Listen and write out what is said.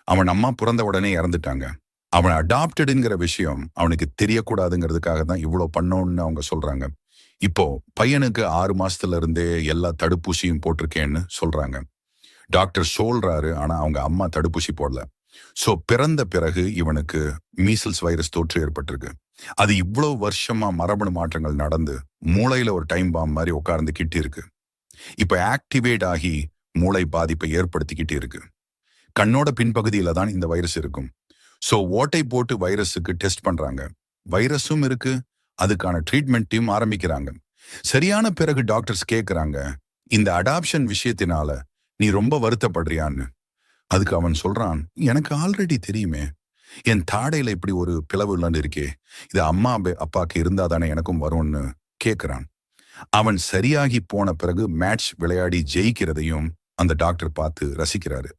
அவன் அம்மா பிறந்த உடனே இறந்துட்டாங்க. அவன் அடாப்டடுங்கிற விஷயம் அவனுக்கு தெரியக்கூடாதுங்கிறதுக்காக தான் இவ்வளோ பண்ணோன்னு அவங்க சொல்றாங்க. இப்போ பையனுக்கு 6 மாசத்துல இருந்தே எல்லா தடுப்பூசியும் போட்டிருக்கேன்னு சொல்றாங்க. டாக்டர் சொல்றாரு, ஆனா அவங்க அம்மா தடுப்பூசி போடல. சோ பிறந்த பிறகு இவனுக்கு மீசல்ஸ் வைரஸ் தொற்று ஏற்பட்டிருக்கு. அது இவ்வளவு வருஷமா மரபணு மாற்றங்கள் நடந்து மூளையில ஒரு டைம் பாம் மாதிரி உட்கார்ந்து கிட்டி இருக்கு. இப்ப ஆக்டிவேட் ஆகி மூளை பாதிப்பை ஏற்படுத்திக்கிட்டு இருக்கு. கண்ணோட பின்பகுதியில தான் இந்த வைரஸ் இருக்கும். சோ ஓட்டை போட்டு வைரஸுக்கு டெஸ்ட் பண்றாங்க. வைரஸும் இருக்கு, அதுக்கான ட்ரீட்மெண்ட்டையும் ஆரம்பிக்கிறாங்க. சரியான பிறகு டாக்டர்ஸ் கேட்கறாங்க, இந்த அடாப்ஷன் விஷயத்தினால நீ ரொம்ப வருத்தப்படுறியான்னு. அதுக்கு அவன் சொல்றான், எனக்கு ஆல்ரெடி தெரியுமே, என் தாடையில இப்படி ஒரு பிளவு இல்லைன்னு இருக்கே, இது அம்மா அப்பாக்கு இருந்தா தானே எனக்கும் வரும்னு கேட்கிறான். அவன் சரியாகி போன பிறகு மேட்ச் விளையாடி ஜெயிக்கிறதையும் அந்த டாக்டர் பார்த்து ரசிக்கிறாரு.